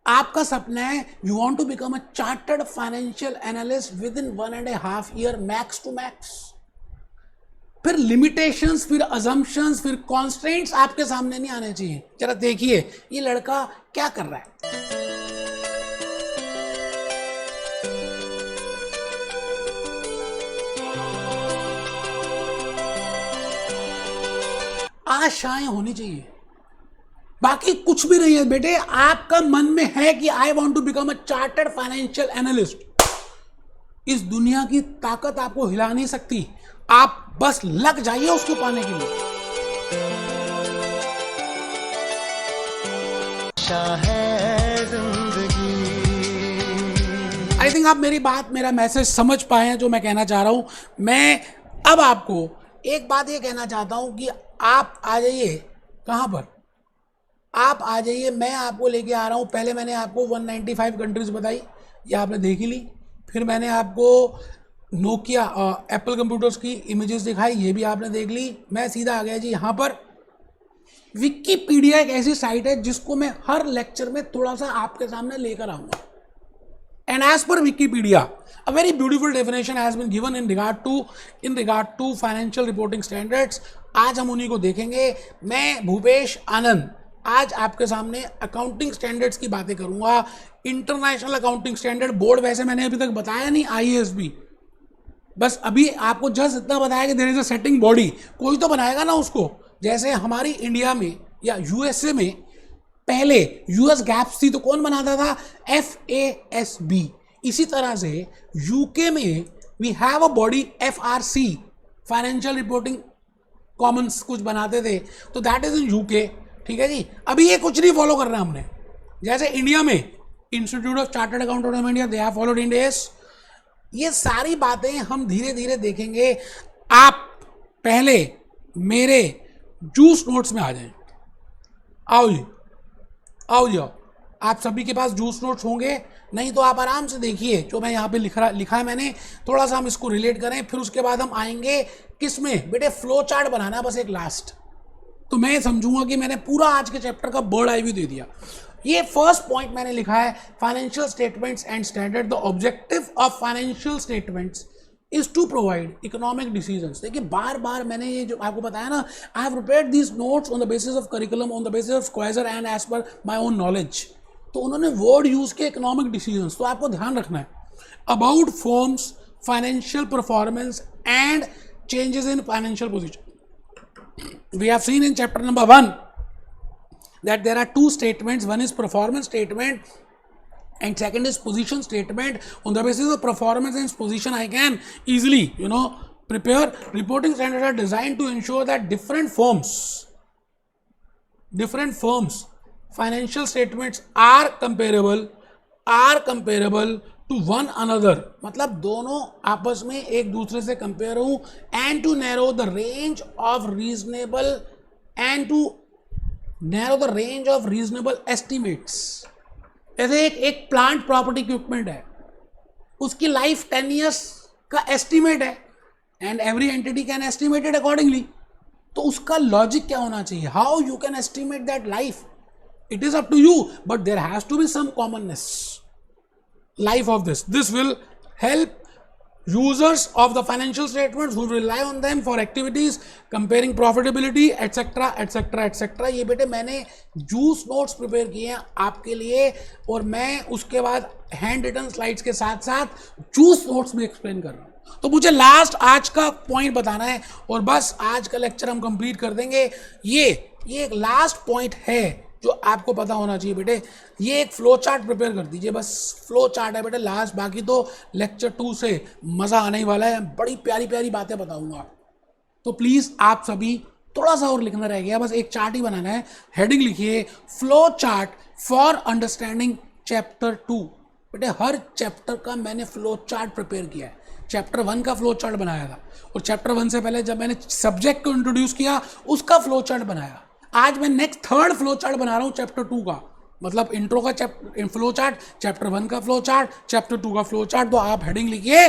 आपका सपना है you want to become a chartered financial analyst within 1.5 year max to max. फिर लिमिटेशंस, फिर अजम्पशंस, फिर कॉन्स्ट्रेंट्स आपके सामने नहीं आने चाहिए। जरा देखिए ये लड़का क्या कर रहा है। आशाएं होनी चाहिए, बाकी कुछ भी नहीं है बेटे। आपका मन में है कि I want to become a chartered financial analyst, इस दुनिया की ताकत आपको हिला नहीं सकती। आप बस लग जाइए उसको पाने के लिए। आई थिंक आप मेरी बात, मेरा मैसेज समझ पाए हैं जो मैं कहना चाह रहा हूं। मैं अब आपको एक बात ये कहना चाहता हूं कि आप आ जाइए, कहां पर आप आ जाइए, मैं आपको लेके आ रहा हूं। पहले मैंने आपको 195 कंट्रीज बताई, ये आपने देख ही ली। फिर मैंने आपको नोकिया एप्पल कंप्यूटर्स की इमेजेस दिखाई, ये भी आपने देख ली। मैं सीधा आ गया जी यहाँ पर। विकिपीडिया एक ऐसी साइट है जिसको मैं हर लेक्चर में थोड़ा सा आपके सामने लेकर आऊंगा। And as per Wikipedia a very beautiful definition has been given in regard to financial reporting standards। आज हम उन्हीं को देखेंगे। मैं भूपेश आनंद आज आपके सामने अकाउंटिंग स्टैंडर्ड्स की बातें करूंगा। इंटरनेशनल अकाउंटिंग स्टैंडर्ड बोर्ड वैसे मैंने अभी तक बताया नहीं, IASB, बस अभी आपको जस्ट इतना बताया कि there is a setting body, कोई तो बनाएगा ना उसको। जैसे हमारी इंडिया में या USA में पहले US गैप्स थी तो कौन बनाता था? FASB। इसी तरह से UK में we have a body FRC, financial reporting commons कुछ बनाते थे, तो दैट इज इन UK। ठीक है जी, अभी ये कुछ नहीं फॉलो करना हमने। जैसे इंडिया में institute of chartered accountant of India, they have followed in days. ये सारी बातें हम धीरे धीरे देखेंगे। आप पहले मेरे जूस नोट्स में आ जाएं। आओ जी, आओ जी, आओ। आप सभी के पास जूस नोट्स होंगे, नहीं तो आप आराम से देखिए जो मैं यहाँ पे लिखा है मैंने, थोड़ा सा हम इसको रिलेट करें। फिर उसके बाद हम आएंगे किस में? बेटे फ्लो चार्ट बनाना बस एक लास्ट, तो मैं समझूंगा कि मैंने पूरा आज के चैप्टर का बर्ड आई व्यू दे दिया। ये फर्स्ट पॉइंट मैंने लिखा है, financial statements and standard. The objective of financial statements is to provide economic decisions. देखिए बार बार मैंने ये जो आपको बताया ना, I have prepared these notes on the basis of curriculum, on the basis of quizzer and as per my own knowledge. तो उन्होंने वर्ड यूज किया इकोनॉमिक डिसीजंस, तो आपको ध्यान रखना है। About firms, financial performance and changes in financial position. We have seen in chapter number 1 that there are two statements. One is performance statement and second is position statement. On the basis of performance and position, I can easily, prepare. Reporting standards are designed to ensure that different firms financial statements are comparable to one another, मतलब दोनों आपस में एक दूसरे से compare हो, and to narrow the range of reasonable estimates. जैसे एक प्लांट प्रॉपर्टी इक्विपमेंट है, उसकी लाइफ 10 years का एस्टिमेट है, and every entity can estimate it accordingly. तो उसका लॉजिक क्या होना चाहिए, how you can estimate that life, it is up to you, but there has to be some commonness life of this will help users of the financial statements who rely on them for activities comparing profitability etc etc etc। ये बेटे मैंने juice notes prepare किए हैं आपके लिए, और मैं उसके बाद हैंड रिटन स्लाइड्स के साथ साथ जूस नोट्स भी एक्सप्लेन कर रहा हूं। तो मुझे लास्ट आज का पॉइंट बताना है और बस आज का लेक्चर हम कंप्लीट कर देंगे। ये एक लास्ट पॉइंट है जो आपको पता होना चाहिए बेटे। ये एक फ्लो चार्ट प्रिपेयर कर दीजिए, बस फ्लो चार्ट है बेटे लास्ट, बाकी तो लेक्चर 2 से मज़ा आने ही वाला है, बड़ी प्यारी प्यारी बातें बताऊंगा। तो प्लीज़ आप सभी थोड़ा सा और लिखना रह गया, बस एक चार्ट ही बनाना है। हेडिंग लिखिए flow chart for understanding chapter 2। बेटे हर चैप्टर का मैंने फ्लो चार्ट प्रिपेयर किया है। चैप्टर 1 का फ्लो चार्ट बनाया था, और चैप्टर 1 से पहले जब मैंने सब्जेक्ट को इंट्रोड्यूस किया उसका फ्लो चार्ट बनाया। आज मैं नेक्स्ट थर्ड फ्लो चार्ट बना रहा हूँ चैप्टर 2 का, मतलब इंट्रो का फ्लो चार्ट, चैप्टर 1 का फ्लो चार्ट, चैप्टर 2 का फ्लो चार्ट। तो आप हेडिंग लिखिए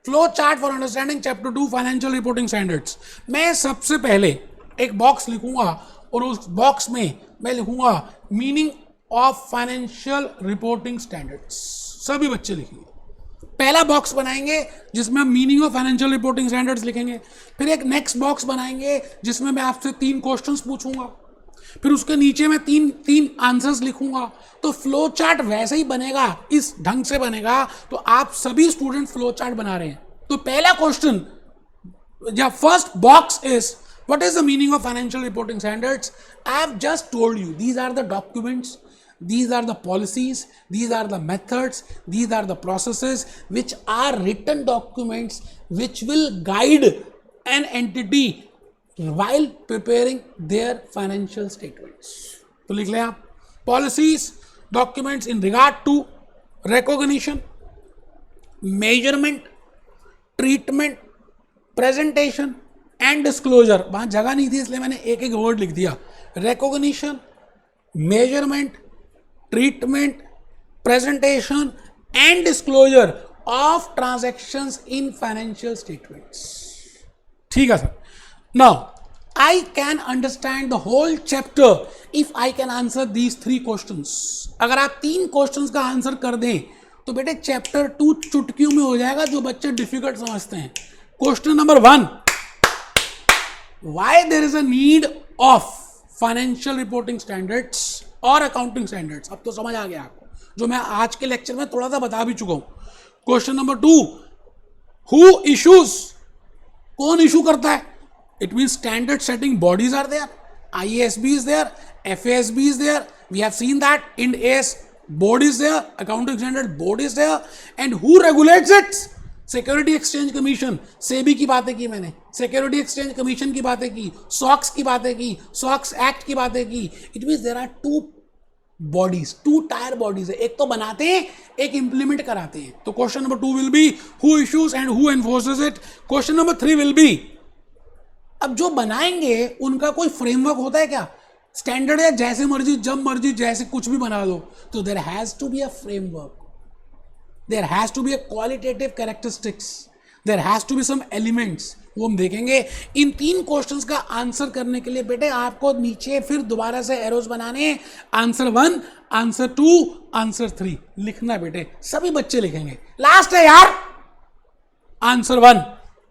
flow chart for understanding chapter 2 financial reporting standards. मैं सबसे पहले एक बॉक्स लिखूंगा और उस बॉक्स में मैं लिखूंगा meaning of financial reporting standards. सभी बच्चे लिखिए। पहला बॉक्स बनाएंगे जिसमें हम meaning of financial reporting standards लिखेंगे। फिर एक नेक्स्ट बॉक्स बनाएंगे जिसमें मैं आपसे 3 क्वेश्चंस पूछूंगा, फिर उसके नीचे मैं तीन आंसर्स लिखूंगा। तो फ्लो चार्ट वैसे ही बनेगा, इस ढंग से बनेगा। तो आप सभी स्टूडेंट फ्लो चार्ट बना रहे हैं। तो पहला क्वेश्चन या first box is what is the meaning of financial reporting standards. I have just told you these are the documents, these are the policies, these are the methods, these are the processes which are written documents which will guide an entity while preparing their financial statements। तो लिख लें आप policies documents in regard to recognition, measurement, treatment, presentation and disclosure। वहां जगह नहीं थी इसलिए मैंने एक एक वर्ड लिख दिया। recognition, measurement, treatment, presentation and disclosure of transactions in financial statements। ठीक है sir. Now I can understand the whole chapter if I can answer these 3 questions। अगर आप 3 क्वेश्चंस का आंसर कर दें तो बेटे चैप्टर 2 चुटकियों में हो जाएगा, जो बच्चे डिफिकल्ट समझते हैं। Question number 1, why there is a need of financial reporting standards और अकाउंटिंग स्टैंडर्ड्स। अब तो समझ आ गया आपको, जो मैं आज के लेक्चर में थोड़ा सा बता भी चुका हूं। क्वेश्चन नंबर 2, हु इश्यूज, कौन इशू करता है। It mean standard setting bodies are there, IASB is there, FASB is there, we have seen that, IND AS board is there, accounting standard board is there, and who regulates it. Security exchange commission, SEBI की बातें की मैंने, security exchange commission की बातें की, socks की बातें की, सॉक्स एक्ट की बातें की। It means there are 2 bodies, 2 tier bodies है, एक तो बनाते हैं, एक इंप्लीमेंट कराते हैं। तो question number 2 will be who issues and who एनफोर्सेस it. Question number 3 will be, अब जो बनाएंगे उनका कोई फ्रेमवर्क होता है क्या। स्टैंडर्ड है जैसे मर्जी जब मर्जी जैसे कुछ भी बना दो, तो there has to be a framework, there has to be a qualitative characteristics, there has to be some elements, वो हम देखेंगे। इन 3 क्वेश्चंस का आंसर करने के लिए बेटे आपको नीचे फिर दोबारा से एरोज बनाने, आंसर 1, आंसर 2, आंसर 3 लिखना बेटे, सभी बच्चे लिखेंगे। लास्ट है यार answer 1,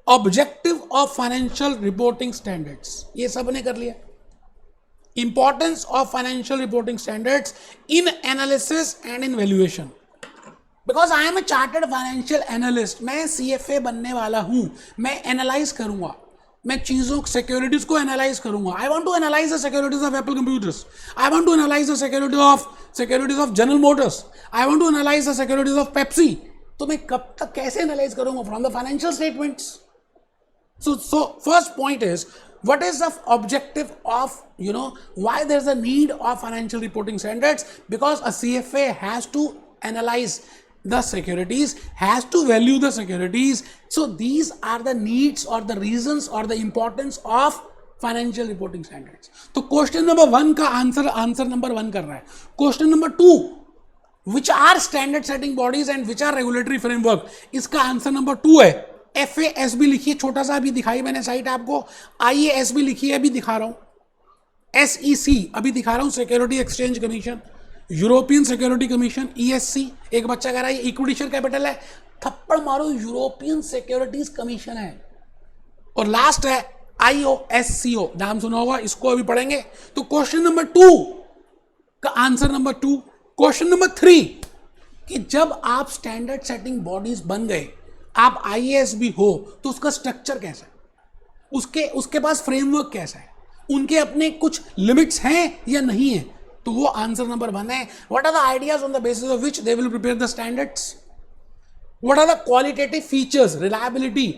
objective of financial reporting standards. ये सब ने कर लिया। Importance of financial reporting standards in analysis and in valuation. Because I am a chartered financial analyst, मैं CFA बनने वाला हूं, मैं एनालाइज करूंगा, मैं चीजों सिक्योरिटीज को एनालाइज करूंगा। I want to analyse the securities of Apple computers, I want to analyse the securities of General Motors, I want to analyse the securities of Pepsi. तो मैं कब तक कैसे एनालाइज करूंगा, from the financial statements. So first point is, what is the objective of, why there's a need of financial reporting standards? Because a CFA has to analyze the securities, has to value the securities. So these are the needs or the reasons or the importance of financial reporting standards. तो question number 1 का answer number 1 कर रहा है। Question number 2, which are standard setting bodies and which are regulatory framework, इसका answer number 2 है FASB लिखिए, छोटा सा अभी दिखाई मैंने साइट आपको, IASB लिखिए, अभी दिखा रहा हूं, SEC अभी दिखा रहा हूं, security exchange commission, European security commission, ESC, एक बच्चा कह रहा है इक्विटी शेयर कैपिटल है, थप्पड़ मारो, यूरोपियन सिक्योरिटीज कमीशन है। और लास्ट है IOSCO, नाम सुना होगा, इसको अभी पढ़ेंगे। तो क्वेश्चन नंबर 2 का आंसर नंबर 2। क्वेश्चन नंबर 3 कि जब आप स्टैंडर्ड सेटिंग बॉडीज बन गए, आप IASB हो, तो उसका स्ट्रक्चर कैसा है, उसके पास फ्रेमवर्क कैसा है, उनके अपने कुछ लिमिट्स हैं या नहीं है, तो वो आंसर नंबर 1 है। What are the ideas on the basis of which they will prepare the standards, what are the qualitative features, reliability,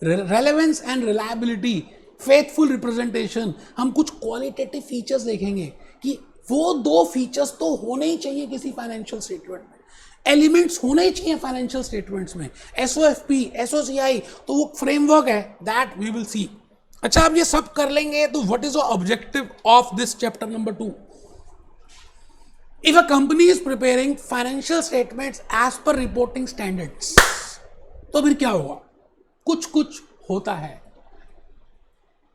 relevance and reliability, faithful representation. हम कुछ क्वालिटेटिव फीचर्स देखेंगे कि वो 2 फीचर्स तो होने ही चाहिए किसी फाइनेंशियल स्टेटमेंट में, एलिमेंट्स होने ही चाहिए फाइनेंशियल स्टेटमेंट्स में, SOFP, SOCI, तो वो फ्रेमवर्क है, दैट वी विल सी। अच्छा, आप ये सब कर लेंगे तो what is the objective of this chapter number 2? If a company is preparing financial statements as per reporting standards, तो फिर क्या होगा? कुछ कुछ होता है।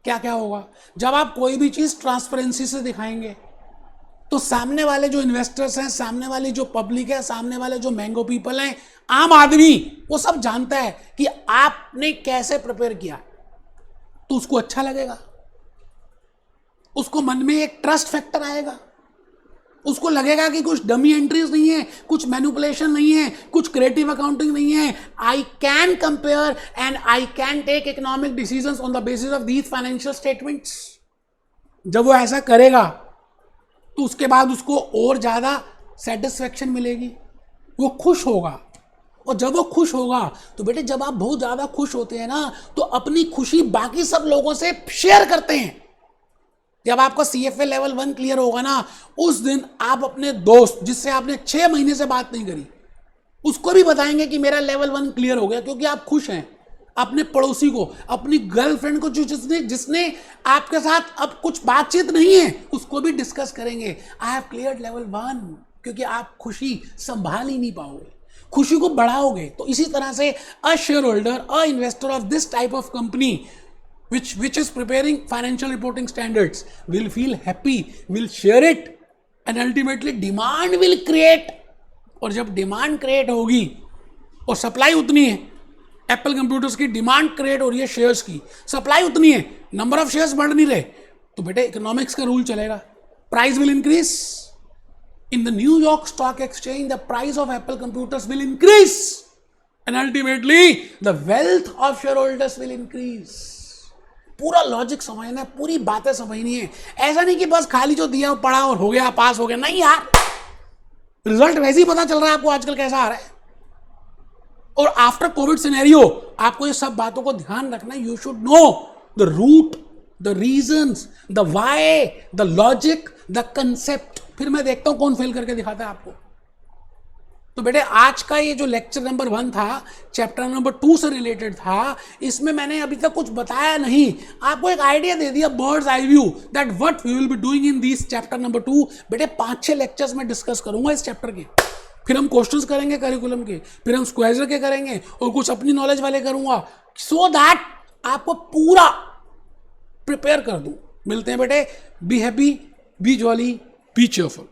क्या क्या होगा? जब आप कोई भी चीज ट्रांसपेरेंसी से दिखाएंगे तो सामने वाले जो इन्वेस्टर्स हैं, सामने वाली जो पब्लिक है, सामने वाले जो मैंगो पीपल हैं, आम आदमी, वो सब जानता है कि आपने कैसे प्रिपेयर किया, तो उसको अच्छा लगेगा, उसको मन में एक ट्रस्ट फैक्टर आएगा, उसको लगेगा कि कुछ डमी एंट्रीज नहीं है, कुछ मैनिपुलेशन नहीं है, कुछ क्रिएटिव अकाउंटिंग नहीं है, I can compare and I can take economic decisions on the basis of these financial statements. जब वो ऐसा करेगा तो उसके बाद उसको और ज्यादा सेटिस्फेक्शन मिलेगी, वो खुश होगा। और जब वो खुश होगा तो बेटे, जब आप बहुत ज्यादा खुश होते हैं ना, तो अपनी खुशी बाकी सब लोगों से शेयर करते हैं। जब आपका CFA लेवल 1 क्लियर होगा ना, उस दिन आप अपने दोस्त जिससे आपने 6 महीने से बात नहीं करी, उसको भी बताएंगे कि मेरा लेवल 1 क्लियर हो गया, क्योंकि आप खुश हैं। अपने पड़ोसी को, अपनी गर्लफ्रेंड को, जो जिसने आपके साथ अब कुछ बातचीत नहीं है, उसको भी डिस्कस करेंगे, आई हैव क्लियर्ड लेवल 1, क्योंकि आप खुशी संभाल ही नहीं पाओगे, खुशी को बढ़ाओगे। तो इसी तरह से a share holder, a investor of this type of company which is preparing financial reporting standards will feel happy, will share it, and ultimately demand will create। और जब डिमांड क्रिएट होगी और सप्लाई उतनी है, एप्पल कंप्यूटर्स की demand create हो रही है शेयर्स की, सप्लाई उतनी है, नंबर ऑफ शेयर्स बढ़ नहीं रहे, तो बेटे इकोनॉमिक्स का रूल चलेगा, price will increase. In the New York stock exchange the price of Apple computers will increase and ultimately the wealth of share holders will increase. पूरा लॉजिक समझना है, पूरी बातें समझनी है। ऐसा नहीं कि बस खाली जो दिया पढ़ा और हो गया, पास हो गया, नहीं यार, रिजल्ट वैसे ही पता चल रहा है आपको आजकल कैसा आ रहा है। और आफ्टर कोविड सिनेरियो आपको ये सब बातों को ध्यान रखना है। You should know the root, the reasons, the why, the logic, the concept. फिर मैं देखता हूं कौन फेल करके दिखाता है आपको। तो बेटे, आज का ये जो लेक्चर नंबर 1 था, चैप्टर नंबर 2 से रिलेटेड था, इसमें मैंने अभी तक कुछ बताया नहीं, आपको एक आइडिया दे दिया, bird's eye view, that what we will be doing in this chapter number 2। बेटे 5-6 लेक्चर्स में डिस्कस करूंगा इस चैप्टर के, फिर हम क्वेश्चंस करेंगे करिकुलम के, फिर हम स्क्वायर के करेंगे, और कुछ अपनी नॉलेज वाले करूंगा, सो दैट आपको पूरा प्रिपेयर कर दूं। मिलते हैं बेटे, be happy, B jolly, B cheerful.